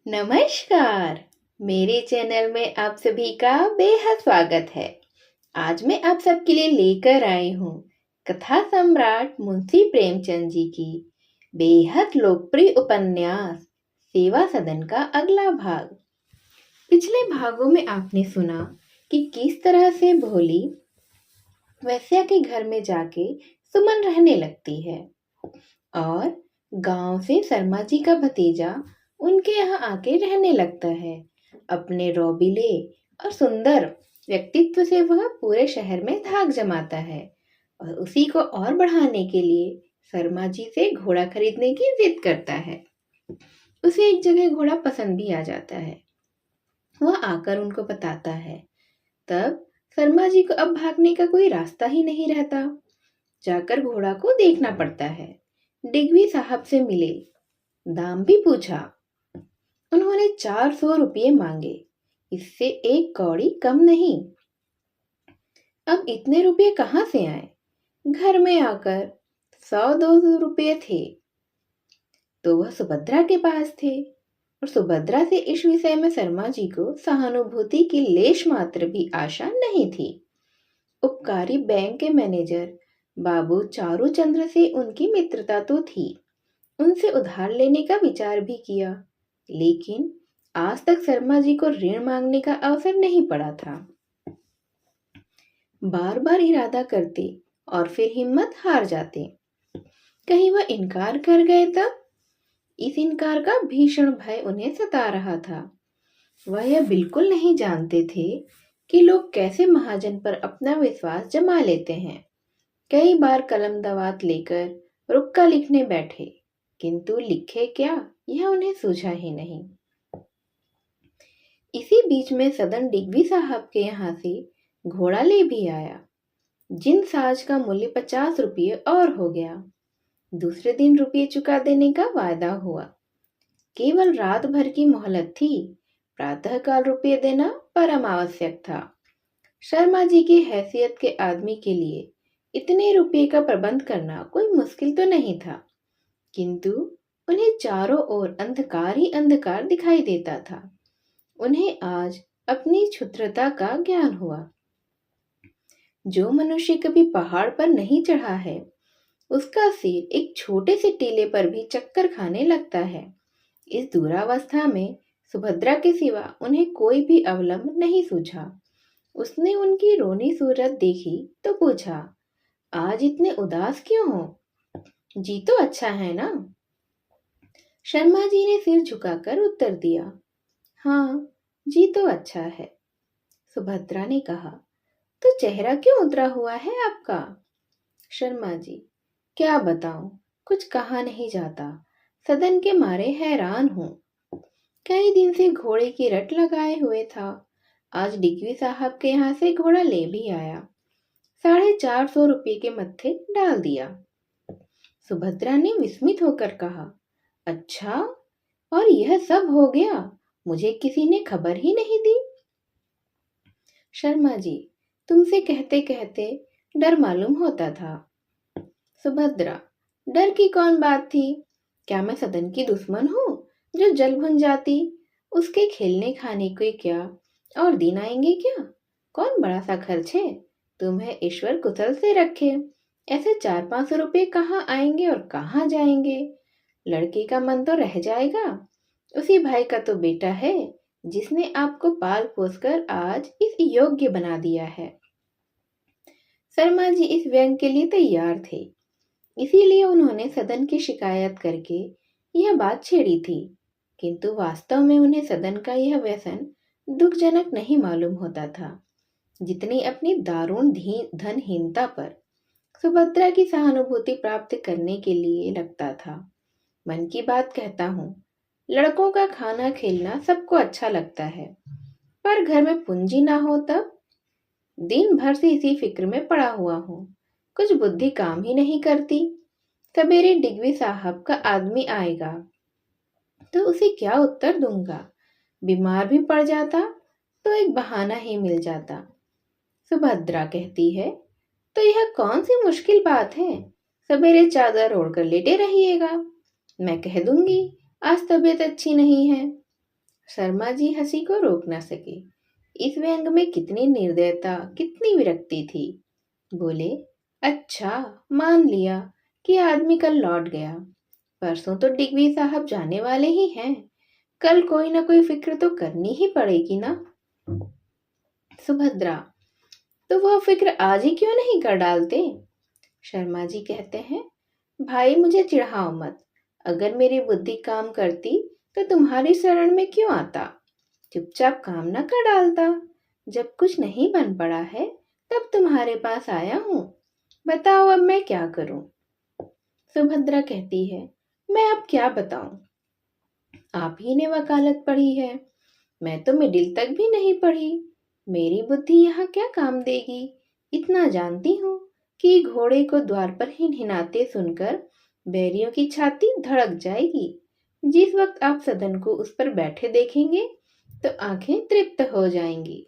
नमस्कार। मेरे चैनल में आप सभी का बेहद स्वागत है। आज मैं आप सबके लिए लेकर आई हूँ कथा सम्राट मुंशी प्रेमचंद जी की बेहद लोकप्रिय उपन्यास सेवा सदन का अगला भाग। पिछले भागों में आपने सुना कि किस तरह से भोली वैश्या के घर में जाके सुमन रहने लगती है और गांव से शर्मा जी का भतीजा उनके यहाँ आके रहने लगता है। अपने रौबीले और सुंदर व्यक्तित्व से वह पूरे शहर में धाक जमाता है और उसी को और बढ़ाने के लिए शर्मा जी से घोड़ा खरीदने की जिद करता है। उसे एक जगह घोड़ा पसंद भी आ जाता है। वह आकर उनको बताता है। तब शर्मा जी को अब भागने का कोई रास्ता ही नहीं रहता। जाकर घोड़ा को देखना पड़ता है। डिग्वी साहब से मिले, दाम भी पूछा। उन्होंने 400 रुपये मांगे, इससे एक कौड़ी कम नहीं। अब इतने रुपये कहाँ से आए? घर में आकर 100-200 रुपये थे तो वह सुभद्रा के पास थे और सुभद्रा से इस विषय में शर्मा जी को सहानुभूति की लेश मात्र भी आशा नहीं थी। उपकारी बैंक के मैनेजर बाबू चारूचंद्र से उनकी मित्रता तो थी। उनसे उधार लेने का विचार भी किया, लेकिन आज तक शर्मा जी को ऋण मांगने का अवसर नहीं पड़ा था। बार बार इरादा करते और फिर हिम्मत हार जाते। कहीं वह इनकार कर गए तब? इस इनकार का भीषण भय उन्हें सता रहा था। वह यह बिल्कुल नहीं जानते थे कि लोग कैसे महाजन पर अपना विश्वास जमा लेते हैं। कई बार कलम दवात लेकर रुक्का लिखने बैठे, किंतु लिखे क्या यह उन्हें सूझा ही नहीं। इसी बीच में सदन डिग्वी साहब के यहाँ से घोड़ा ले भी आया, जिन साज का मूल्य 50 रुपये और हो गया। दूसरे दिन रुपये चुका देने का वायदा हुआ। केवल रात भर की मोहलत थी। प्रातःकाल रुपये देना परम आवश्यक था। शर्मा जी की हैसियत के आदमी के लिए इतने रुपये का प्रबंध करना कोई मुश्किल तो नहीं था, किंतु उन्हें चारों ओर अंधकार ही अंधकार दिखाई देता था। उन्हें आज अपनी क्षुद्रता का ज्ञान हुआ। जो मनुष्य कभी पहाड़ पर नहीं चढ़ा है, उसका सिर एक छोटे से टीले पर भी चक्कर खाने लगता है। इस दूरावस्था में सुभद्रा के सिवा उन्हें कोई भी अवलंब नहीं सूझा। उसने उनकी रोनी सूरत देखी तो पूछा, आज इतने उदास क्यों हो? जी तो अच्छा है ना? शर्मा जी ने सिर झुकाकर उत्तर दिया, हाँ जी तो अच्छा है। सुभद्रा ने कहा, तो चेहरा क्यों उतरा हुआ है आपका? शर्मा जी, क्या बताऊं, कुछ कहा नहीं जाता। सदन के मारे हैरान हूं। कई दिन से घोड़े की रट लगाए हुए था। आज डिग्वी साहब के यहाँ से घोड़ा ले भी आया। 450 रुपये के मत्थे डाल दिया। सुभद्रा ने विस्मित होकर कहा, अच्छा, और यह सब हो गया? मुझे किसी ने खबर ही नहीं दी। शर्मा जी, तुमसे कहते कहते डर मालूम होता था। सुभद्रा, डर की कौन बात थी? क्या मैं सदन की दुश्मन हूँ जो जल भुन जाती? उसके खेलने खाने के क्या और दिन आएंगे क्या? कौन बड़ा सा खर्च है? तुम्हें ईश्वर कुशल से रखे। ऐसे 400-500 रुपये कहाँ आएंगे और कहाँ जाएंगे? लड़के का मन तो रह जाएगा। उसी भाई का तो बेटा है जिसने आपको पाल पोस कर आज इस योग्य बना दिया है। शर्मा जी इस व्यंग के लिए तैयार थे, इसीलिए उन्होंने सदन की शिकायत करके यह बात छेड़ी थी, किंतु वास्तव में उन्हें सदन का यह व्यसन दुखजनक नहीं मालूम होता था, जितनी अपनी दारुण धनहीनता पर सुभद्रा की सहानुभूति प्राप्त करने के लिए लगता था। मन की बात कहता हूँ, लड़कों का खाना खेलना सबको अच्छा लगता है, पर घर में पूंजी ना हो तब? दिन भर से इसी फिक्र में पड़ा हुआ हूँ। कुछ बुद्धि काम ही नहीं करती। सवेरे डिग्वी साहब का आदमी आएगा तो उसे क्या उत्तर दूंगा? बीमार भी पड़ जाता तो एक बहाना ही मिल जाता। सुभद्रा कहती है, तो यह कौन सी मुश्किल बात है? सवेरे चादर ओढ़कर लेटे रहिएगा। मैं कह दूंगी आज तबीयत अच्छी नहीं है। शर्मा जी हंसी को रोक न सके। इस व्यंग में कितनी निर्दयता, कितनी विरक्ति थी। बोले, अच्छा, मान लिया कि आदमी कल लौट गया। परसों तो डिग्वी साहब जाने वाले ही हैं। कल कोई ना कोई फिक्र तो करनी ही पड़ेगी ना। सुभद्रा, तो वह फिक्र आज ही क्यों नहीं कर डालते? शर्मा जी कहते हैं, भाई मुझे चिढ़ाओ मत। अगर मेरी बुद्धि काम करती तो तुम्हारी शरण में क्यों आता? चुपचाप काम न कर डालता। जब कुछ नहीं बन पड़ा है तब तुम्हारे पास आया हूँ। बताओ अब मैं क्या करूं? सुभद्रा कहती है, मैं अब क्या बताऊं? आप ही ने वकालत पढ़ी है, मैं तो मिडिल तक भी नहीं पढ़ी। मेरी बुद्धि यहाँ क्या काम देगी? इतना जानती हूँ कि घोड़े को द्वार पर हिनहिनाते सुनकर बैरियों की छाती धड़क जाएगी। जिस वक्त आप सदन को उस पर बैठे देखेंगे तो आंखें तृप्त हो जाएंगी।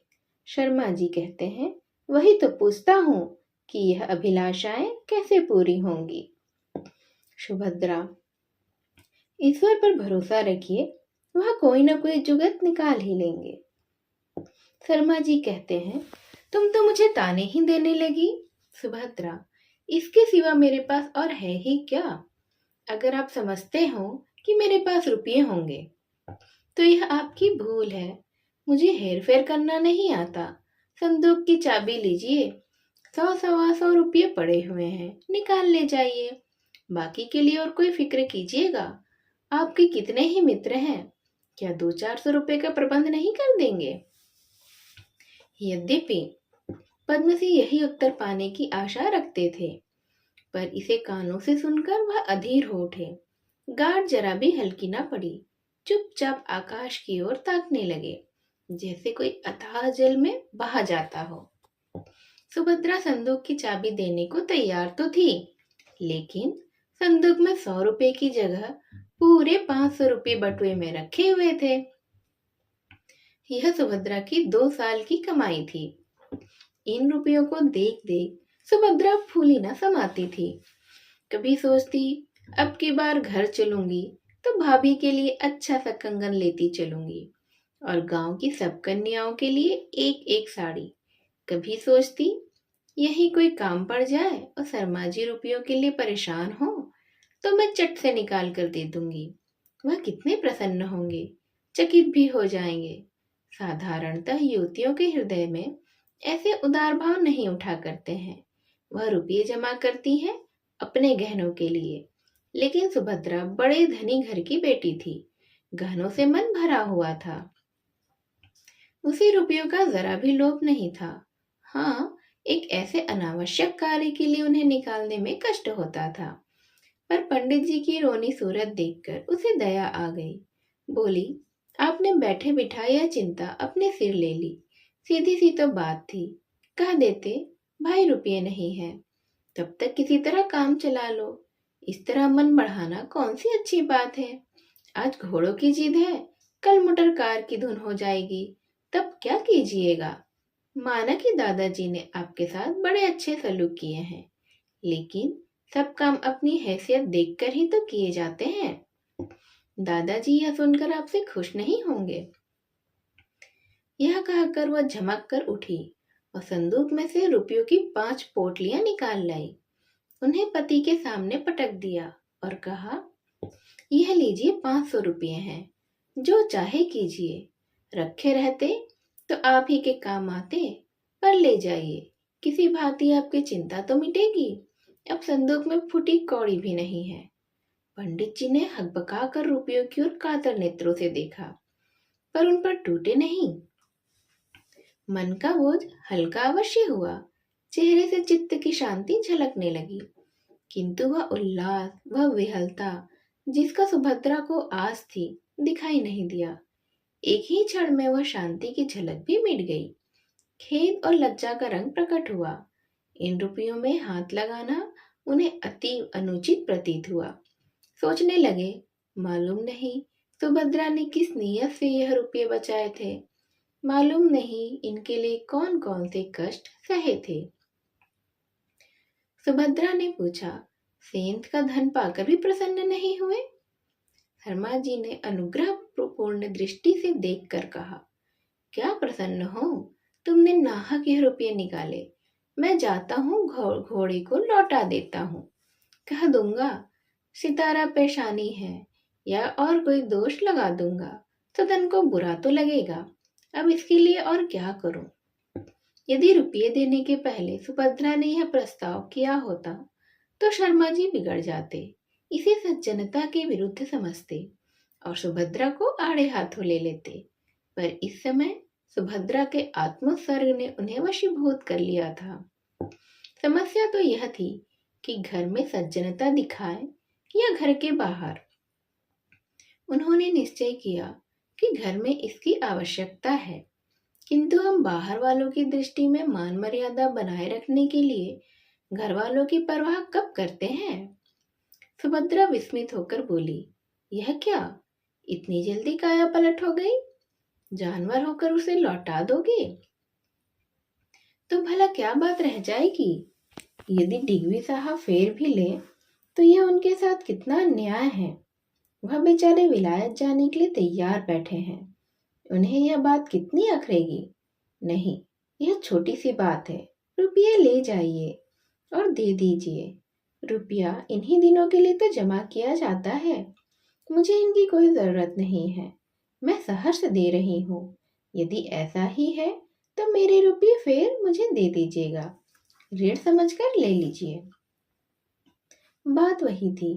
शर्मा जी कहते हैं, वही तो पूछता हूँ कि यह अभिलाषाएं कैसे पूरी होंगी। सुभद्रा, ईश्वर पर भरोसा रखिए, वह कोई ना कोई जुगत निकाल ही लेंगे। शर्मा जी कहते हैं, तुम तो मुझे ताने ही देने लगी। सुभद्रा, इसके सिवा मेरे पास और है ही क्या? अगर आप समझते हो कि मेरे पास रुपये होंगे तो यह आपकी भूल है। मुझे हेर फेर करना नहीं आता। संदूक की चाबी लीजिए, 100-125 पड़े हुए हैं, निकाल ले जाइए। बाकी के लिए और कोई फिक्र कीजिएगा। आपके कितने ही मित्र हैं, क्या 200-400 रुपए का प्रबंध नहीं कर देंगे? यद्यपि पद्मसिंह यही उत्तर पाने की आशा रखते थे, पर इसे कानों से सुनकर वह अधीर हो उठे। गार्ड जरा भी हल्की ना पड़ी। चुपचाप आकाश की ओर ताकने लगे, जैसे कोई अथाह जल में बहा जाता हो। सुभद्रा संदूक की चाबी देने को तैयार तो थी, लेकिन संदूक में 100 रुपए की जगह पूरे 500 रुपए बटुए में रखे हुए थे। यह सुभद्रा की 2 साल की कमाई थी। इन रुपयों को देख देख सुभद्रा फूली न समाती थी। कभी सोचती, अब की बार घर चलूंगी तो भाभी के लिए अच्छा सा कंगन लेती चलूंगी और गांव की सब कन्याओं के लिए एक एक साड़ी। कभी सोचती, यही कोई काम पड़ जाए और शर्मा जी रुपयों के लिए परेशान हो तो मैं चट से निकाल कर दे दूंगी। वह कितने प्रसन्न होंगे, चकित भी हो जाएंगे। साधारणतः युवतियों के हृदय में ऐसे उदार भाव नहीं उठा करते हैं। वह रुपये जमा करती हैं अपने गहनों के लिए। लेकिन सुभद्रा बड़े धनी घर की बेटी थी, गहनों से मन भरा हुआ था। उसी रुपयों का जरा भी लोभ नहीं था। हाँ, एक ऐसे अनावश्यक कार्य के लिए उन्हें निकालने में कष्ट होता था। पर पंडित जी की रोनी सूरत देखकर उसे दया आ गई। बोली, आपने बैठे बिठाए यह चिंता अपने सिर ले ली। सीधी सी तो बात थी, कह देते भाई रुपये नहीं है, तब तक किसी तरह काम चला लो। इस तरह मन बढ़ाना कौन सी अच्छी बात है? आज घोड़ों की जिद है, कल मोटर कार की धुन हो जाएगी, तब क्या कीजिएगा? माना कि दादाजी ने आपके साथ बड़े अच्छे सलूक किए हैं, लेकिन सब काम अपनी हैसियत देखकर ही तो किए जाते हैं। दादाजी यह सुनकर आपसे खुश नहीं होंगे। यह कहकर वह झमक कर उठी और संदूक में से रुपयों की 5 पोटलियां निकाल लाई। उन्हें पति के सामने पटक दिया और कहा, यह लीजिए 500 रुपये हैं, जो चाहे कीजिए। रखे रहते तो आप ही के काम आते, पर ले जाइए, किसी भांति आपकी चिंता तो मिटेगी। अब संदूक में फूटी कौड़ी भी नहीं है। पंडित जी ने हकबका कर रुपयों की ओर कातर नेत्रों से देखा, पर उन पर टूटे नहीं। मन का बोझ हल्का अवश्य हुआ, चेहरे से चित्त की शांति झलकने लगी, किंतु वह उल्लास, वह विहलता जिसका सुभद्रा को आस थी, दिखाई नहीं दिया। एक ही क्षण में वह शांति की झलक भी मिट गई। खेद और लज्जा का रंग प्रकट हुआ। इन रुपयों में हाथ लगाना उन्हें अति अनुचित प्रतीत हुआ। सोचने लगे, मालूम नहीं सुभद्रा ने किस नियत से यह रुपये बचाए थे, मालूम नहीं इनके लिए कौन कौन से कष्ट सहे थे। सुभद्रा ने पूछा, सेंध का धन पाकर भी प्रसन्न नहीं हुए? शर्मा जी ने अनुग्रहपूर्ण दृष्टि से देखकर कहा, क्या प्रसन्न हो, तुमने नाहक यह रुपये निकाले। मैं जाता हूँ, घोड़े को लौटा देता हूँ। कह दूंगा सितारा पेशानी है या और कोई दोष लगा दूंगा। सदन को बुरा तो लगेगा। अब इसके लिए और क्या करूं? यदि रुपये देने के पहले सुभद्रा ने यह प्रस्ताव किया होता तो शर्मा जी बिगड़ जाते, इसे सज्जनता के विरुद्ध समझते और सुभद्रा को आड़े हाथों ले लेते। पर इस समय सुभद्रा के आत्मोत्सर्ग ने उन्हें वशीभूत कर लिया था। समस्या तो यह थी कि घर में सज्जनता दिखाए या घर के बाहर। उन्होंने निश्चय किया कि घर में इसकी आवश्यकता है, किंतु हम बाहर वालों की दृष्टि में मान मर्यादा बनाए रखने के लिए घर वालों की परवाह कब करते हैं? सुभद्रा विस्मित होकर बोली, यह क्या, इतनी जल्दी काया पलट हो गई? जानवर होकर उसे लौटा दोगे तो भला क्या बात रह जाएगी? यदि डिगवी साहब फेर भी ले तो यह उनके साथ कितना अन्याय है। वह बेचारे विलायत जाने के लिए तैयार बैठे हैं। उन्हें यह बात कितनी अखरेगी? नहीं, यह छोटी सी बात है। रुपये ले जाइए और दे दीजिए। रुपया इन्हीं दिनों के लिए तो जमा किया जाता है। मुझे इनकी कोई जरूरत नहीं है। मैं सहर्ष दे रही हूँ। यदि ऐसा ही है तो मेरे रुपये फिर मुझे दे दीजिएगा। ऋण समझकर ले लीजिए। बात वही थी,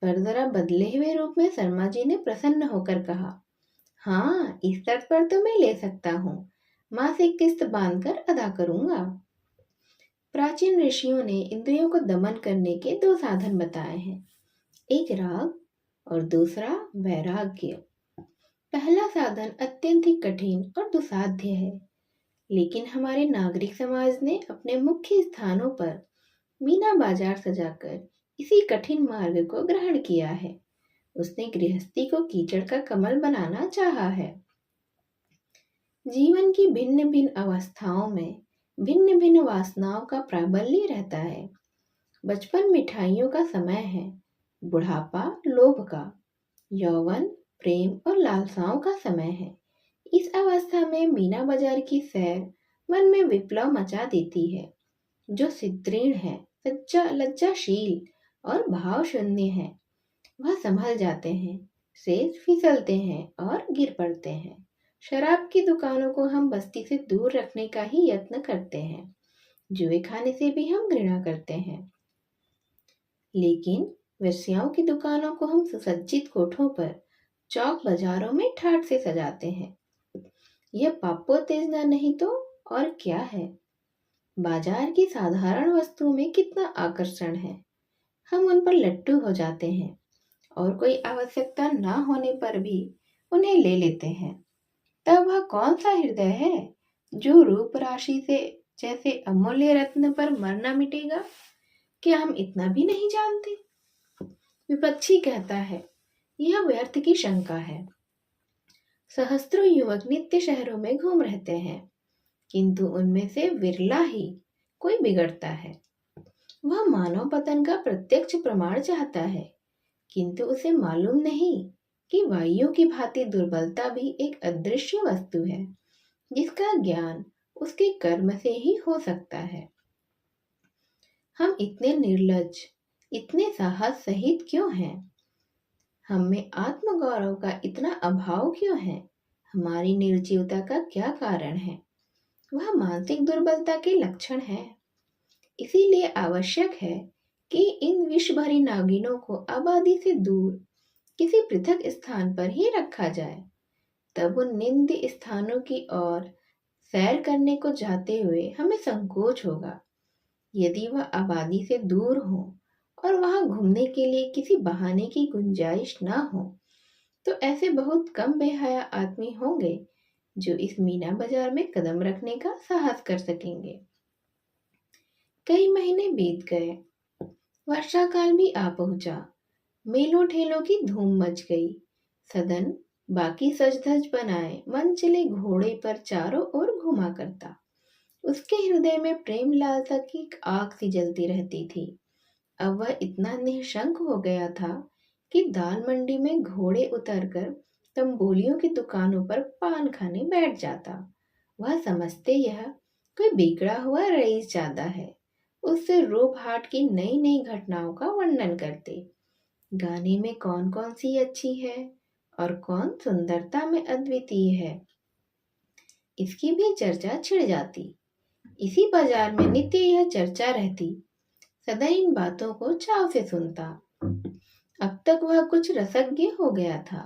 पर जरा बदले हुए रूप में शर्मा जी ने प्रसन्न होकर कहा, हाँ, इस शर्त पर तो मैं ले सकता हूँ। मासिक किस्त बांधकर अदा करूंगा। प्राचीन ऋषियों ने इंद्रियों को दमन करने के दो साधन बताए हैं, एक राग और दूसरा वैराग्य। पहला साधन अत्यंत ही कठिन और दुसाध्य है, लेकिन हमारे नागरिक समाज ने अपने मुख्य स्थानों पर मीना बाजार सजाकर इसी कठिन मार्ग को ग्रहण किया है। उसने गृहस्थी को कीचड़ का कमल बनाना चाहा है। जीवन की भिन्न भिन्न अवस्थाओं में भिन्न भिन्न वासनाओं का प्राबल्य रहता है। बचपन मिठाइयों का समय है, बुढ़ापा लोभ का, यौवन प्रेम और लालसाओं का समय है। इस अवस्था में मीना बाजार की सैर मन में विप्लव मचा देती है। जो सुदृढ़ है, लज्जाशील और भाव शून्य है, वह संभल जाते हैं, से फिसलते हैं और गिर पड़ते हैं। शराब की दुकानों को हम बस्ती से दूर रखने का ही यत्न करते हैं। जुए खाने से भी हम घृणा करते हैं, लेकिन वेश्याओं की दुकानों को हम सुसज्जित कोठों पर चौक बाजारों में ठाट से सजाते हैं। यह पापोत्तेजना नहीं तो और क्या है? बाजार की साधारण वस्तुओं में कितना आकर्षण है। हम उन पर लट्टू हो जाते हैं और कोई आवश्यकता ना होने पर भी उन्हें ले लेते हैं। तब वह कौन सा हृदय है जो रूप राशि से जैसे अमूल्य रत्न पर मर न मिटेगा? क्या हम इतना भी नहीं जानते? विपक्षी कहता है, यह व्यर्थ की शंका है। सहस्त्रों युवक नित्य शहरों में घूम रहते हैं, किंतु उनमें से विरला ही कोई बिगड़ता है। वह मानव पतन का प्रत्यक्ष प्रमाण चाहता है, किंतु उसे मालूम नहीं कि वायु की भांति दुर्बलता भी एक अदृश्य वस्तु है, जिसका ज्ञान उसके कर्म से ही हो सकता है। हम इतने निर्लज्ज, इतने साहस सहित क्यों हैं? हम में आत्मगौरव का इतना अभाव क्यों है? हमारी निर्जीवता का क्या कारण है? वह मानसिक दुर्बलता के लक्षण है। इसीलिए आवश्यक है कि इन विष भरी नागिनों को आबादी से दूर किसी पृथक स्थान पर ही रखा जाए। तब उन निंद स्थानों की ओर सैर करने को जाते हुए हमें संकोच होगा। यदि वह आबादी से दूर हो और वहां घूमने के लिए किसी बहाने की गुंजाइश ना हो, तो ऐसे बहुत कम बेहया आदमी होंगे जो इस मीना बाजार में कदम रखने का साहस कर सकेंगे। कई महीने बीत गए। वर्षा काल भी आ पहुंचा। मेलों ठेलों की धूम मच गई। सदन बाकी सज धज बनाए मन चले घोड़े पर चारों ओर घुमा करता। उसके हृदय में प्रेम लालसा की आग सी जलती रहती थी। अब वह इतना निशंक हो गया था कि दाल मंडी में घोड़े उतरकर तंबोलियों की दुकानों पर पान खाने बैठ जाता। वह समझते यह कोई बिगड़ा हुआ रईस ज्यादा है। उससे रूप हाट की नई नई घटनाओं का वर्णन करते। गाने में कौन कौन सी अच्छी है और कौन सुंदरता में अद्वितीय है, इसकी भी चर्चा छिड़ जाती। इसी बाजार में नित्य यह चर्चा रहती। सदा इन बातों को चाव से सुनता। अब तक वह कुछ रसज्ञ हो गया था।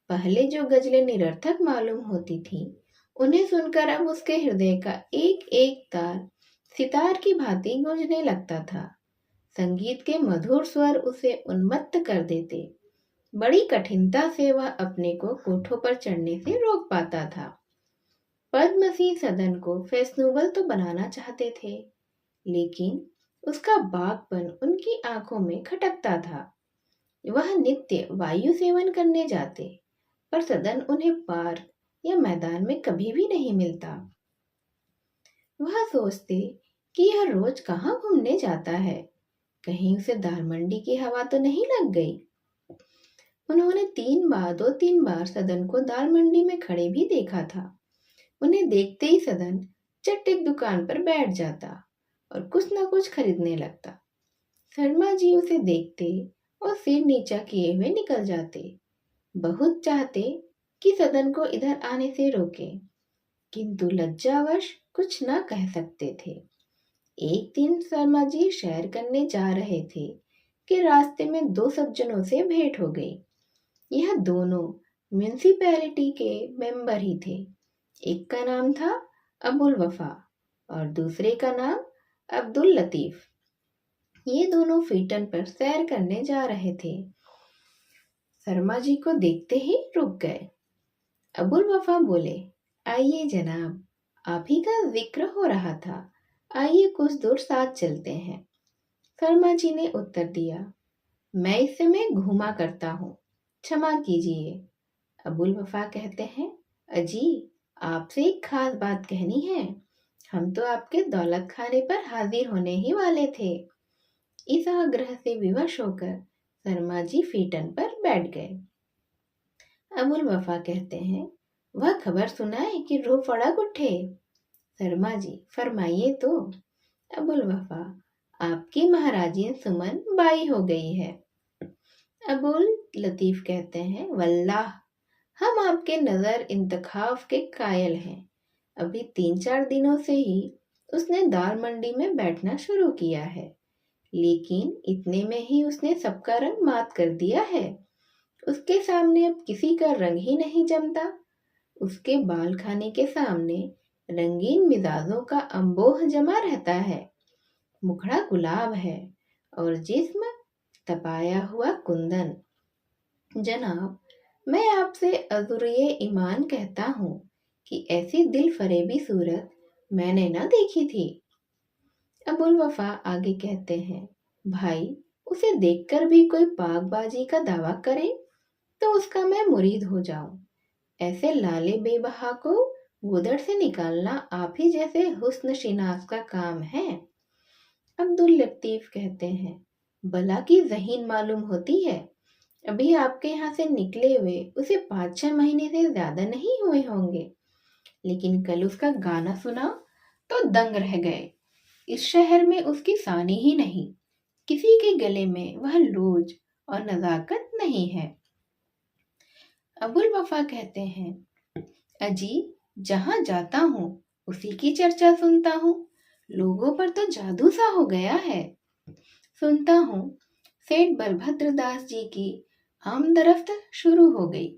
पहले जो गजलें निरर्थक मालूम होती थीं, उन्हें सुनकर अब उसके हृदय का एक एक तार सितार की भांति गूंजने लगता था। संगीत के मधुर स्वर उसे उन्मत्त कर देते। बड़ी कठिनता से वह अपने को कोठों पर चढ़ने से रोक पाता था। पद्मसिंह सदन को फैशनेबल तो बनाना चाहते थे, लेकिन उसका बागपन उनकी आंखों में खटकता था। वह नित्य वायु सेवन करने जाते, पर सदन उन्हें पार्क या मैदान में कभी भी नहीं मिलता। वह सोचते कि यह रोज कहाँ घूमने जाता है, कहीं उसे दाल मंडी की हवा तो नहीं लग गई। उन्होंने दो तीन बार सदन को दाल मंडी में खड़े भी देखा था। उन्हें देखते ही सदन चट एक दुकान पर बैठ जाता और कुछ न कुछ खरीदने लगता। शर्मा जी उसे देखते और सिर नीचा किए हुए निकल जाते। बहुत चाहते कि सदन को इधर आने से रोके, किंतु लज्जावश कुछ न कह सकते थे। एक दिन शर्मा जी सैर करने जा रहे थे कि रास्ते में दो सज्जनों से भेंट हो गई। यह दोनों म्यूनिसिपैलिटी के मेंबर ही थे। एक का नाम था अबुल वफा और दूसरे का नाम अब्दुल लतीफ। ये दोनों फीटन पर सैर करने जा रहे थे। शर्मा जी को देखते ही रुक गए। अबुल वफा बोले, आइए जनाब, आप ही का जिक्र हो रहा था, आइए कुछ दूर साथ चलते हैं। शर्मा जी ने उत्तर दिया, मैं इस समय घूमा करता हूँ, क्षमा कीजिए। अबुल वफा कहते हैं, अजी, आपसे एक खास बात कहनी है। हम तो आपके दौलत खाने पर हाजिर होने ही वाले थे। इस आग्रह से विवश होकर शर्मा जी फीटन पर बैठ गए। अबुल वफा कहते हैं, वह खबर सुनाए कि रूह फड़क उठे। शर्मा जी, फरमाइए तो। अबुल वफा, आपकी महाराजी सुमन बाई हो गई है। अबुल लतीफ कहते हैं, वल्लाह, हम आपके नजर इंतखाब के कायल हैं। अभी 3-4 दिनों से ही उसने दाल मंडी में बैठना शुरू किया है, लेकिन इतने में ही उसने सबका रंग मात कर दिया है। उसके सामने अब किसी का रंग ही नहीं जमता। उसके बाल खाने के सामने रंगीन मिजाजों का अंबोह जमा रहता है। मुखड़ा गुलाब है और जिस्म तपाया हुआ कुंदन। जनाब, मैं आपसे अज़ुर्रे ईमान कहता हूँ कि ऐसी दिल फरेबी सूरत मैंने न देखी थी। अबुल वफा आगे कहते हैं, भाई, उसे देखकर भी कोई पाकबाजी का दावा करे तो उसका मैं मुरीद हो जाऊं। ऐसे लाले बेबहा को गुदड़ से निकालना आप ही जैसे हुस्न शिनास का काम है। अब्दुल लतीफ कहते हैं, भला की ज़हीन मालूम होती है। अभी आपके यहाँ से निकले हुए उसे 5-6 महीने से ज्यादा नहीं हुए होंगे, लेकिन कल उसका गाना सुना तो दंग रह गए। इस शहर में उसकी सानी ही नहीं, किसी के गले में वह लोज और नजाकत नहीं है। अबुल वफा कहते हैं, अजी, जहां जाता हूँ उसी की चर्चा सुनता हूँ। लोगों पर तो जादू सा हो गया है। सुनता हूँ सेठ बलभद्र दास जी की आमदरफ्त शुरू हो गई।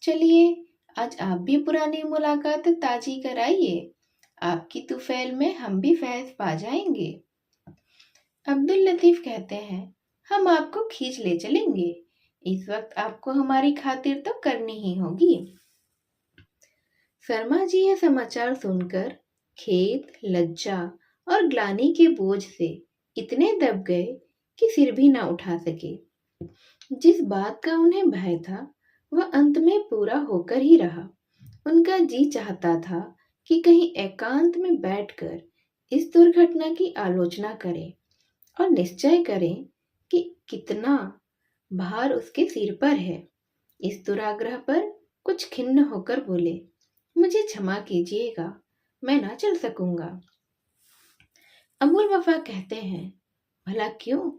चलिए, आज आप भी पुरानी मुलाकात ताजी कराइए। आपकी तुफैल में हम भी फैज पा जाएंगे। अब्दुल लतीफ कहते हैं, हम आपको खींच ले चलेंगे। इस वक्त आपको हमारी खातिर तो करनी ही होगी। शर्मा जी यह समाचार सुनकर खेद, लज्जा और ग्लानि के बोझ से इतने दब गए कि सिर भी ना उठा सके। जिस बात का उन्हें भय था वह अंत में पूरा होकर ही रहा। उनका जी चाहता था कि कहीं एकांत में बैठकर इस दुर्घटना की आलोचना करें और निश्चय करें कि कितना भार उसके सिर पर है। इस दुराग्रह पर कुछ खिन्न होकर बोले, मुझे क्षमा कीजिएगा, मैं ना चल सकूंगा। अबुल वफा कहते हैं, भला क्यों?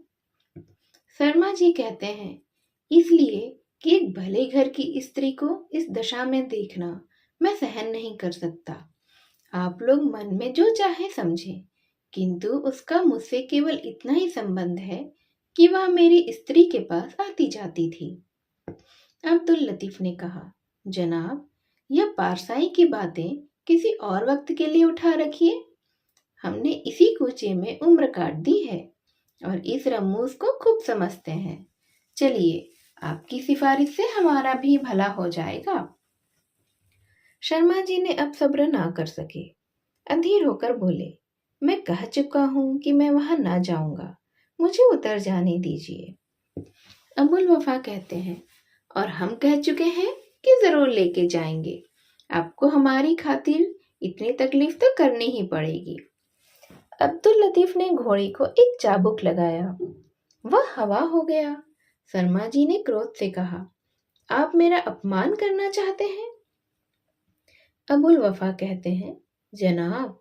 शर्मा जी कहते हैं, इसलिए कि एक भले घर की स्त्री को इस दशा में देखना मैं सहन नहीं कर सकता। आप लोग मन में जो चाहे समझें, किंतु उसका मुझसे केवल इतना ही संबंध है कि वह मेरी स्त्री के पास आती जाती थी। अब्दुल लतीफ ने कहा, जनाब, यह पारसाई की बातें किसी और वक्त के लिए उठा रखिए। हमने इसी कूचे में उम्र काट दी है और इस रमूज को खूब समझते हैं। चलिए, आपकी सिफारिश से हमारा भी भला हो जाएगा। शर्मा जी ने अब सब्र ना कर सके, अधीर होकर बोले, मैं कह चुका हूं कि मैं वहां ना जाऊंगा, मुझे उतर जाने दीजिए। अबुल वफा कहते हैं, और हम कह चुके हैं कि जरूर लेके जाएंगे। आपको हमारी खातिर इतनी तकलीफ तो करनी ही पड़ेगी। अब्दुल लतीफ ने घोड़ी को एक चाबुक लगाया, वह हवा हो गया। शर्मा जी ने क्रोध से कहा, आप मेरा अपमान करना चाहते हैं? अबुल वफा कहते हैं, जनाब,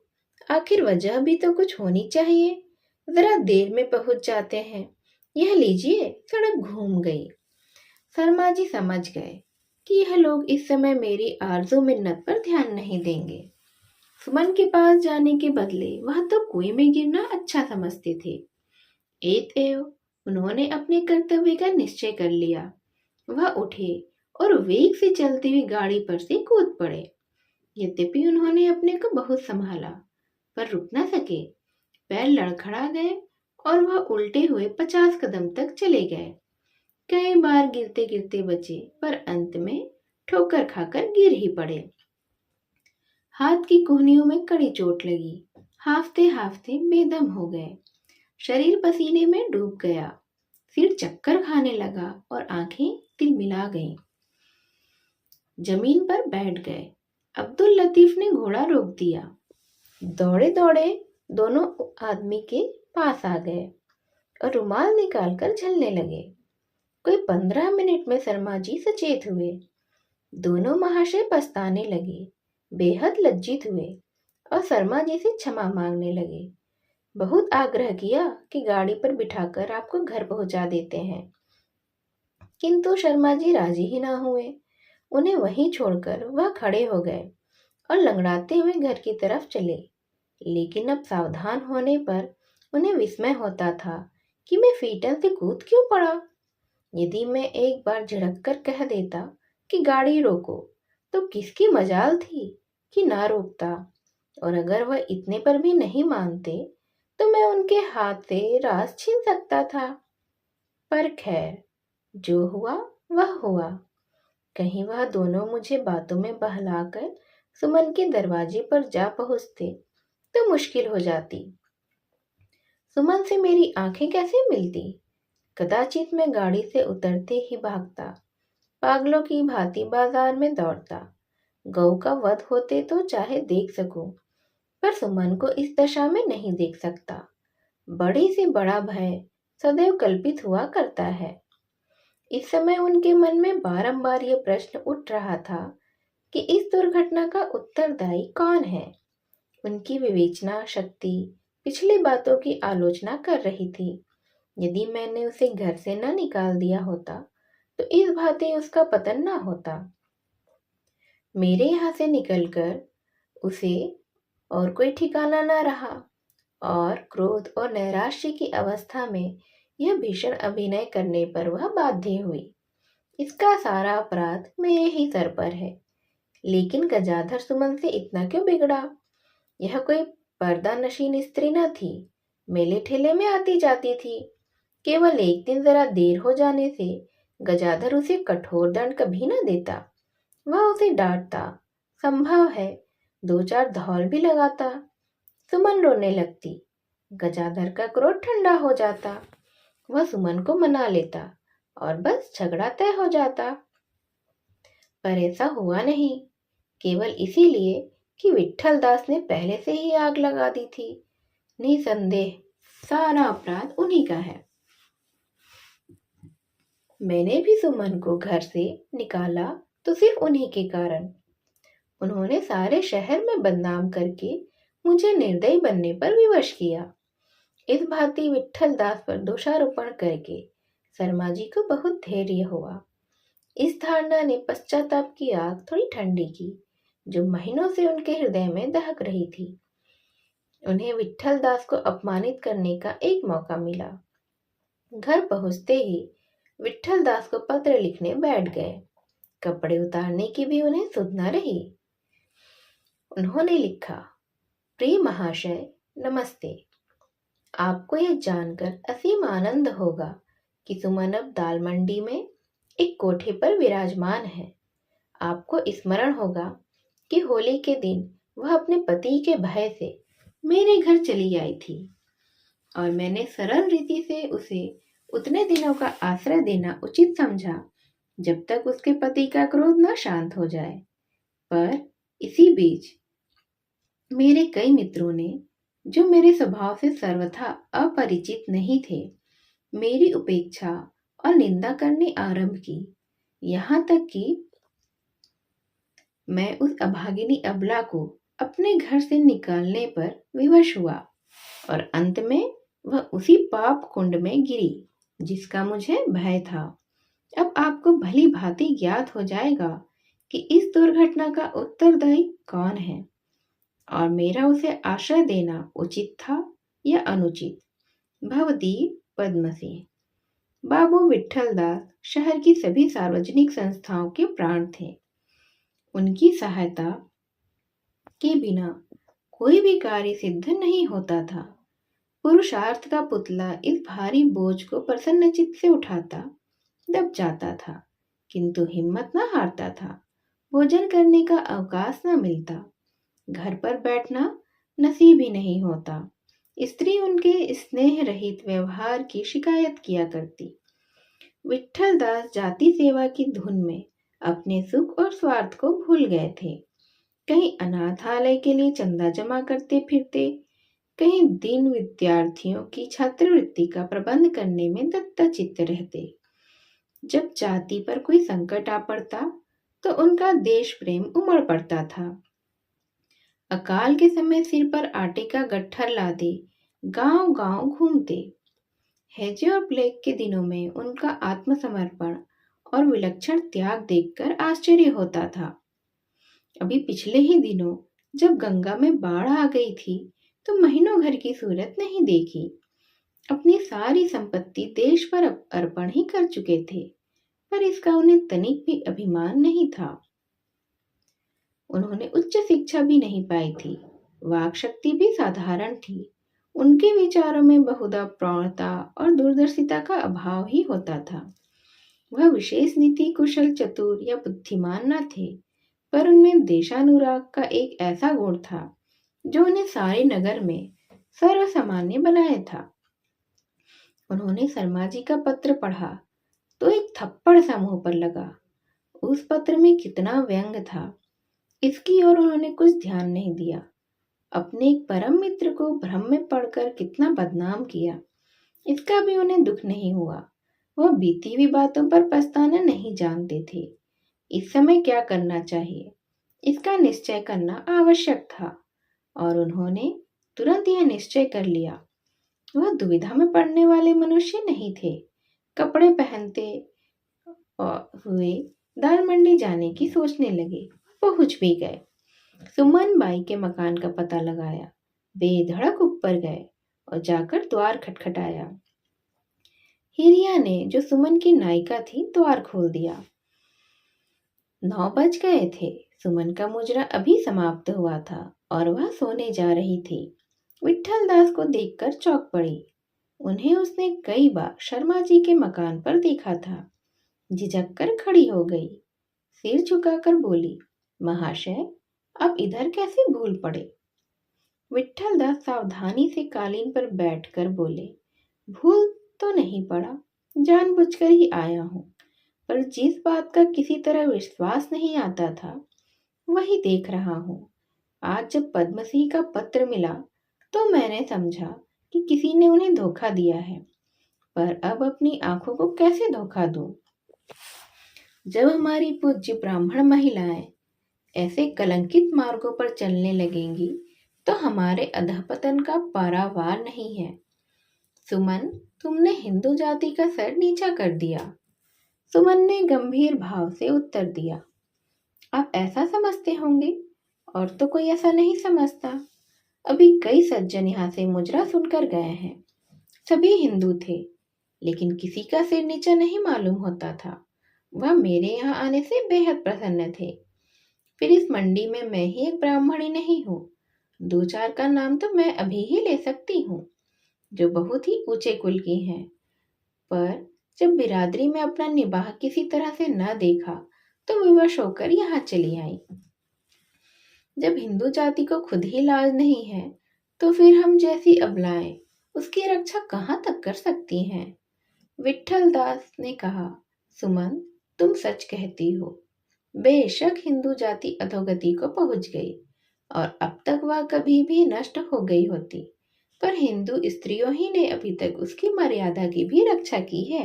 आखिर वजह भी तो कुछ होनी चाहिए। जरा देर में पहुंच जाते हैं। यह लीजिए, सड़क घूम गई। शर्मा जी समझ गए कि यह लोग इस समय मेरी आरज़ू मिन्नत पर ध्यान नहीं देंगे। सुमन के पास जाने के बदले वह तो कुएं में गिरना अच्छा समझते थे। एतएव उन्होंने अपने कर्तव्य का निश्चय कर लिया। वह उठे और वेग से चलती हुई गाड़ी पर से कूद पड़े। यद्यपि उन्होंने अपने को बहुत संभाला, पर रुक न सके। पैर लड़खड़ा गए और वह उल्टे हुए 50 कदम तक चले गए। कई बार गिरते गिरते बचे, पर अंत में ठोकर खाकर गिर ही पड़े। हाथ की कोहनियों में कड़ी चोट लगी। हाफते हाफते बेदम हो गए। शरीर पसीने में डूब गया। सिर चक्कर खाने लगा और आंखें तिलमिला गईं। जमीन पर बैठ गए। अब्दुल लतीफ ने घोड़ा रोक दिया। दौड़े दौड़े दोनों आदमी के पास आ गए और रुमाल निकालकर झलने लगे। कोई 15 मिनट में शर्मा जी सचेत हुए। दोनों महाशय पछताने लगे, बेहद लज्जित हुए और शर्मा जी से क्षमा मांगने लगे। बहुत आग्रह किया कि गाड़ी पर बिठाकर आपको घर पहुंचा देते हैं, किंतु शर्मा जी राजी ही ना हुए। उन्हें वहीं छोड़कर वह खड़े हो गए और लंगड़ाते हुए घर की तरफ चले। लेकिन अब सावधान होने पर उन्हें विस्मय होता था कि मैं फीटन से कूद क्यों पड़ा। यदि मैं एक बार झिड़क कर कह देता कि गाड़ी रोको, तो किसकी मजाल थी कि ना रोकता, और अगर वह इतने पर भी नहीं मानते तो मैं उनके हाथ से राज छीन सकता था। पर खैर, जो हुआ वह हुआ। कहीं वह दोनों मुझे बातों में बहलाकर सुमन के दरवाजे पर जा पहुंचते तो मुश्किल हो जाती। सुमन से मेरी आंखें कैसे मिलती? कदाचित मैं गाड़ी से उतरते ही भागता, पागलों की भांति बाजार में दौड़ता। गौ का वध होते तो चाहे देख सकूं, पर सुमन को इस दशा में नहीं देख सकता। बड़े से बड़ा भय सदैव कल्पित हुआ करता है। इस समय उनके मन में बारंबार यह प्रश्न उठ रहा था कि इस दुर्घटना का उत्तरदायी कौन है। उनकी विवेचना शक्ति पिछली बातों की आलोचना कर रही थी। यदि मैंने उसे घर से न निकाल दिया होता तो इस भांति उसका पतन न होता। मेरे यहाँ से निकलकर उसे और कोई ठिकाना न रहा और क्रोध और नैराश्य की अवस्था में यह भीषण अभिनय करने पर वह बाध्य हुई। इसका सारा अपराध मेरे ही सर पर है। लेकिन गजाधर सुमन से इतना क्यों बिगड़ा? यह कोई पर्दा नशीन स्त्री न थी, मेले ठेले में आती जाती थी। केवल एक दिन जरा देर हो जाने से गजाधर उसे कठोर दंड कभी न देता। वह उसे डांटता, संभव है 2-4 धौल भी लगाता। सुमन रोने लगती, गजाधर का क्रोध ठंडा हो जाता। वह सुमन को मना लेता और बस झगड़ा तय हो जाता। पर ऐसा हुआ नहीं, केवल इसीलिए कि विट्ठल दास ने पहले से ही आग लगा दी थी। निसंदेह सारा अपराध उन्हीं का है। मैंने भी सुमन को घर से निकाला तो सिर्फ उन्हीं के कारण। उन्होंने सारे शहर में बदनाम करके मुझे निर्दयी बनने पर विवश किया। इस भांति विट्ठल दास पर दोषारोपण करके शर्मा जी को बहुत धैर्य हुआ। इस धारणा ने पश्चाताप की आग थोड़ी ठंडी की, जो महीनों से उनके हृदय में दहक रही थी। उन्हें विट्ठल दास को अपमानित करने का एक मौका मिला। घर पहुंचते ही विट्ठल दास को पत्र लिखने बैठ गए। कपड़े उतारने की भी उन्हें सुध न रही। उन्होंने लिखा, प्रिय महाशय नमस्ते। आपको यह जानकर असीम आनंद होगा कि सुमन अब दाल मंडी में एक कोठे पर विराजमान है। आपको स्मरण होगा कि होली के दिन वह अपने पति के भय से मेरे घर चली आई थी और मैंने सरल रीति से उसे उतने दिनों का आश्रय देना उचित समझा जब तक उसके पति का क्रोध न शांत हो जाए। पर इसी बीच मेरे कई मित्रों ने, जो मेरे स्वभाव से सर्वथा अपरिचित नहीं थे, मेरी उपेक्षा और निंदा करनी आरंभ की। यहाँ तक कि मैं उस अभागिनी अबला को अपने घर से निकालने पर विवश हुआ और अंत में वह उसी पाप कुंड में गिरी जिसका मुझे भय था। अब आपको भली भांति ज्ञात हो जाएगा कि इस दुर्घटना का उत्तरदायी कौन है और मेरा उसे आश्रय देना उचित था या अनुचित। भवदीप पद्मसिंह। बाबू विट्ठल दास शहर की सभी सार्वजनिक संस्थाओं के प्राण थे। उनकी सहायता के बिना कोई भी कार्य सिद्ध नहीं होता था। पुरुषार्थ का पुतला इस भारी बोझ को प्रसन्नचित्त से उठाता, दब जाता था, किंतु हिम्मत न हारता था। भोजन करने का अवकाश न मिलता, घर पर बैठना नसीब ही नहीं होता। स्त्री उनके स्नेह रहित व्यवहार की शिकायत किया करती। विट्ठल दास जाति सेवा की धुन में अपने सुख और स्वार्थ को भूल गए थे। कहीं अनाथालय के लिए चंदा जमा करते फिरते, कहीं दीन विद्यार्थियों की छात्रवृत्ति का प्रबंध करने में दत्तचित्त रहते। जब जाति पर कोई संकट आ पड़ता तो उनका देश प्रेम उमड़ पड़ता था। अकाल के समय सिर पर आटे का गट्ठर लादे गांव गांव घूमते। हैजे और प्लेग के दिनों में उनका आत्मसमर्पण और विलक्षण त्याग देखकर आश्चर्य होता था। अभी पिछले ही दिनों जब गंगा में बाढ़ आ गई थी तो महीनों घर की सूरत नहीं देखी। अपनी सारी संपत्ति देश पर अर्पण ही कर चुके थे, पर इसका उन्हें तनिक भी अभिमान नहीं था। उन्होंने उच्च शिक्षा भी नहीं पाई थी, वाक शक्ति भी साधारण थी। उनके विचारों में बहुधा प्रौढ़ता और दूरदर्शिता का अभाव ही होता था। वह विशेष नीति कुशल, चतुर या बुद्धिमान न थे, पर उनमें देशानुराग का एक ऐसा गुण था जो उन्हें सारे नगर में सर्वसामान्य बनाया था। उन्होंने शर्मा जी का पत्र पढ़ा तो एक थप्पड़ सा मुंह पर लगा। उस पत्र में कितना व्यंग था, इसकी ओर उन्होंने कुछ ध्यान नहीं दिया। अपने एक परम मित्र को भ्रम में पड़कर कितना बदनाम किया, इसका भी उन्हें दुख नहीं हुआ। वह बीती हुई बातों पर पछताना नहीं जानते थे। इस समय क्या करना चाहिए, इसका निश्चय करना आवश्यक था और उन्होंने तुरंत यह निश्चय कर लिया। वह दुविधा में पड़ने वाले मनुष्य नहीं थे। कपड़े पहनते हुए दाल मंडी जाने की सोचने लगे। पहुंच भी गए। सुमन बाई के मकान का पता लगाया। बेधड़क ऊपर गए और जाकर द्वार खटखटाया। हिरिया ने, जो सुमन की नायिका थी, द्वार खोल दिया। 9 बज गए थे। सुमन का मुजरा अभी समाप्त हुआ था और वह सोने जा रही थी। विट्ठल दास को देखकर चौंक पड़ी। उन्हें उसने कई बार शर्मा जी के मकान पर देखा था। झिझक कर खड़ी हो गई, सिर झुकाकर बोली, महाशय आप इधर कैसे भूल पड़े? विट्ठल दास सावधानी से कालीन पर बैठकर बोले, भूल तो नहीं पड़ा, जानबूझकर ही आया हूँ, पर जिस बात का किसी तरह विश्वास नहीं आता था वही देख रहा हूँ। आज जब पद्मसिंह का पत्र मिला तो मैंने समझा कि किसी ने उन्हें धोखा दिया है, पर अब अपनी आंखों को कैसे धोखा दूं? जब हमारी पूज्य ब्राह्मण महिलाएं ऐसे कलंकित मार्गों पर चलने लगेंगी तो हमारे अधःपतन का पारावार नहीं है। सुमन, तुमने हिंदू जाति का सर नीचा कर दिया। सुमन ने गंभीर भाव से उत्तर दिया। आप ऐसा समझते होंगे, और तो कोई ऐसा नहीं समझता। अभी कई सज्जन यहाँ से मुजरा सुनकर गए हैं। सभी हिंदू थे, लेकिन किसी का सिर नीचा नहीं मालूम होता था। वह मेरे यहाँ आने से बेहद प्रसन्न थे। फिर इस मंडी में मैं ही एक ब्राह्मणी नहीं हूँ। 2-4 का नाम तो मैं अभी ही ले सकती हूँ, जो बहुत ही ऊंचे कुल की हैं। पर जब बिरादरी में अपना निबाह किसी तरह से न देखा तो विवश होकर यहाँ चली आई। जब हिंदू जाति को खुद ही लाज नहीं है तो फिर हम जैसी अबलाएं उसकी रक्षा कहाँ तक कर सकती हैं। विट्ठल दास ने कहा, सुमन, तुम सच कहती हो। बेशक हिंदू जाति अधोगति को पहुंच गई और अब तक वह कभी भी नष्ट हो गई होती, पर हिंदू स्त्रियों ही ने अभी तक उसकी मर्यादा की भी रक्षा की है।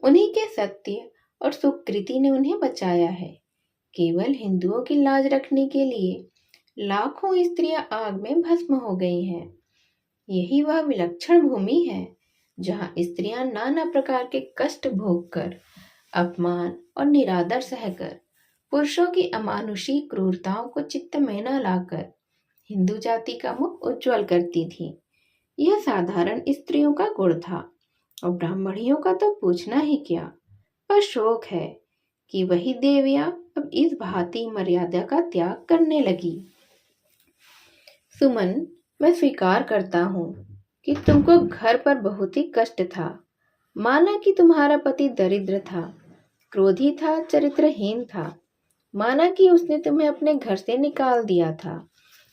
उन्हीं के सत्य और सुकृति ने उन्हें बचाया है। केवल हिंदुओं की लाज रखने के लिए लाखों स्त्रियां आग में भस्म हो गई हैं। यही वह विलक्षण भूमि है जहां स्त्रियां नाना प्रकार के कष्ट भोगकर, अपमान और निरादर सहकर, पुरुषों की अमानुषी क्रूरताओं को चित्त में न लाकर हिंदू जाति का मुख उज्जवल करती थी। यह साधारण स्त्रियों का गुण था, और ब्राह्मणियों का तो पूछना ही क्या। पर शोक है कि वही देवियां अब इस भांति मर्यादा का त्याग करने लगी। सुमन, मैं स्वीकार करता हूँ कि तुमको घर पर बहुत ही कष्ट था। माना कि तुम्हारा पति दरिद्र था, क्रोधी था, चरित्रहीन था। माना कि उसने तुम्हें अपने घर से निकाल दिया था,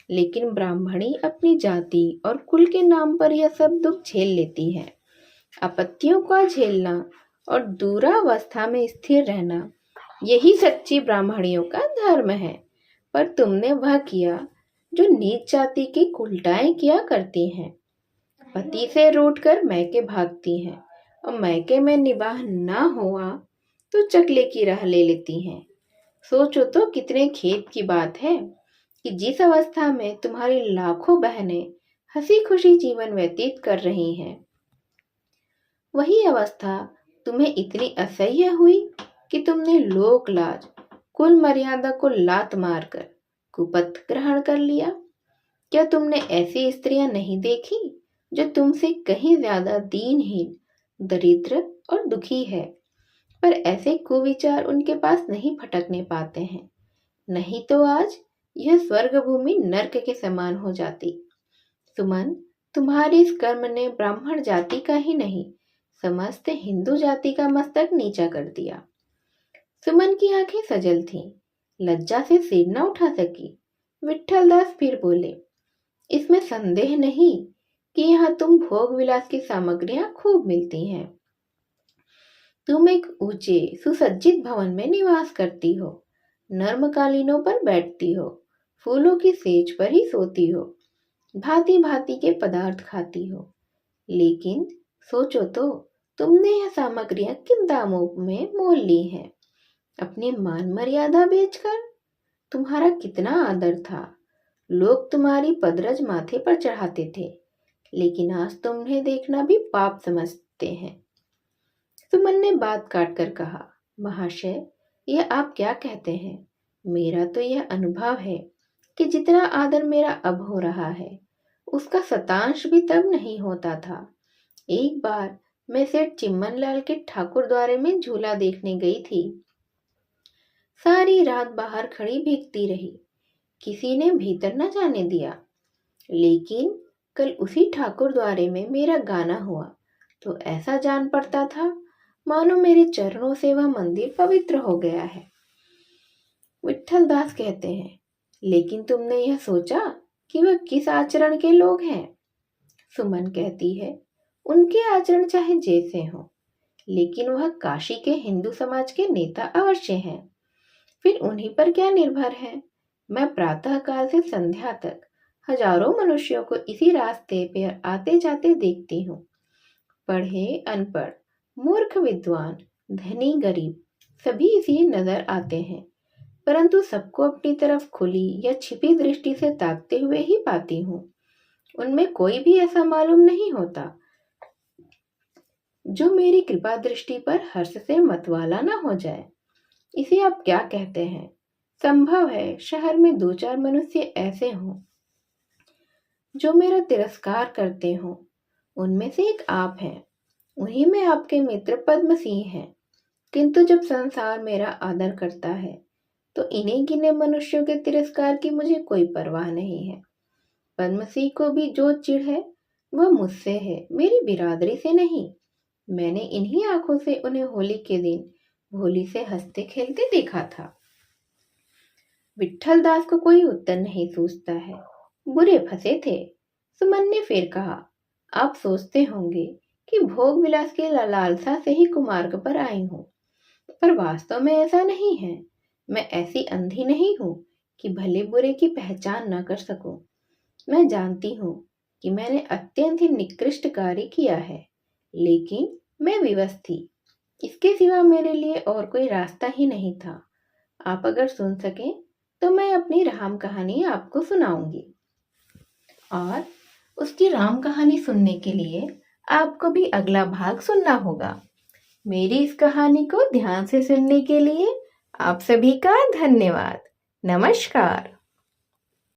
लेकिन ब्राह्मणी अपनी जाति और कुल के नाम पर यह सब दुख झेल लेती है। आपत्तियों का झेलना और दूरावस्था में स्थिर रहना, यही सच्ची ब्राह्मणियों का धर्म है। पर तुमने वह किया जो नीच जाति की उल्टाएं किया करती हैं। पति से रूठकर मैके भागती हैं, और मैके में निबाह ना हुआ तो चकले की राह ले लेती हैं। सोचो तो कितने खेद की बात है कि जिस अवस्था में तुम्हारी लाखों बहनें हंसी खुशी जीवन व्यतीत कर रही हैं, वही अवस्था तुम्हें इतनी असह्य हुई कि तुमने लोक लाज, कुल मर्यादा को लात मारकर कुपथ ग्रहण कर लिया। क्या तुमने ऐसी स्त्रियां नहीं देखी जो तुमसे कहीं ज्यादा दीनहीन, दरिद्र और दुखी है, पर ऐसे कुविचार उनके पास नहीं फटकने पाते हैं। नहीं तो आज यह स्वर्ग भूमि नर्क के समान हो जाती। सुमन, तुम्हारे इस कर्म ने ब्राह्मण जाति का ही नहीं, समस्त हिंदू जाति का मस्तक नीचा कर दिया। सुमन की आंखें सजल थीं, लज्जा से सिर न उठा सकी। विट्ठल दास फिर बोले, इसमें संदेह नहीं कि यहाँ तुम भोग विलास की सामग्रियां खूब मिलती हैं। तुम एक ऊंचे सुसज्जित भवन में निवास करती हो, नर्म कालीनों पर बैठती हो, फूलों की सेज पर ही सोती हो, भांति भांति के पदार्थ खाती हो। लेकिन सोचो तो, तुमने यह सामग्रियां किन दामों में मोल ली हैं? अपनी मान मर्यादा बेचकर। तुम्हारा कितना आदर था, लोग तुम्हारी पदरज माथे पर चढ़ाते थे, लेकिन आज तुम्हें देखना भी पाप समझते हैं। सुमन ने बात काट कर कहा, महाशय, यह आप क्या कहते हैं? मेरा तो यह अनुभव है कि जितना आदर मेरा अब हो रहा है, उसका शतांश भी तब नहीं होता था। एक बार मैं सेठ चिम्मन लाल के ठाकुर द्वारे में झूला देखने गई थी। सारी रात बाहर खड़ी भीगती रही, किसी ने भीतर न जाने दिया। लेकिन कल उसी ठाकुर द्वारे में मेरा गाना हुआ तो ऐसा जान पड़ता था मानो मेरे चरणों से वह मंदिर पवित्र हो गया है। विट्ठल दास कहते हैं, लेकिन तुमने यह सोचा कि वह किस आचरण के लोग हैं? सुमन कहती है, उनके आचरण चाहे जैसे हों, लेकिन वह काशी के हिंदू समाज के नेता अवश्य हैं। फिर उन्हीं पर क्या निर्भर है? मैं प्रातः काल से संध्या तक हजारों मनुष्यों को इसी रास्ते पर आते जाते देखती हूँ। पढ़े अनपढ़, मूर्ख विद्वान, धनी गरीब सभी इसी नजर आते हैं, परंतु सबको अपनी तरफ खुली या छिपी दृष्टि से ताकते हुए ही पाती हूँ। उनमें कोई भी ऐसा मालूम नहीं होता जो मेरी कृपा दृष्टि पर हर्ष से मतवाला न हो जाए। इसे आप क्या कहते हैं? संभव है शहर में 2-4 मनुष्य ऐसे हों जो मेरा तिरस्कार करते हों। उनमें से एक आप हैं। उन्हीं में आपके मित्र पद्म सिंह हैं। किंतु जब संसार मेरा आदर करता है तो इन्हीं गिने मनुष्यों के तिरस्कार की मुझे कोई परवाह नहीं है। पद्म सिंह को भी जो चिढ़ है वह मुझसे है, मेरी बिरादरी से नहीं। मैंने इन्हीं आंखों से उन्हें होली के दिन होली से हंसते खेलते देखा था। विट्ठल दास को कोई उत्तर नहीं सूझता है। बुरे फंसे थे। सुमन ने फिर कहा, आप सोचते होंगे कि भोग विलास की लालसा से ही कुमार्ग पर आई हूँ, पर वास्तव में ऐसा नहीं है। मैं ऐसी अंधी नहीं हूँ कि भले बुरे की पहचान न कर सकूं। मैं जानती हूँ कि मैंने अत्यंत ही निकृष्ट कार्य किया है, लेकिन मैं विवश थी। इसके सिवा मेरे लिए और कोई रास्ता ही नहीं था। आप अगर सुन सकें तो मैं अपनी राम कहानी आपको सुनाऊंगी। और उसकी राम कहानी सुनने के लिए आपको भी अगला भाग सुनना होगा। मेरी इस कहानी को ध्यान से सुनने के लिए आप सभी का धन्यवाद। नमस्कार।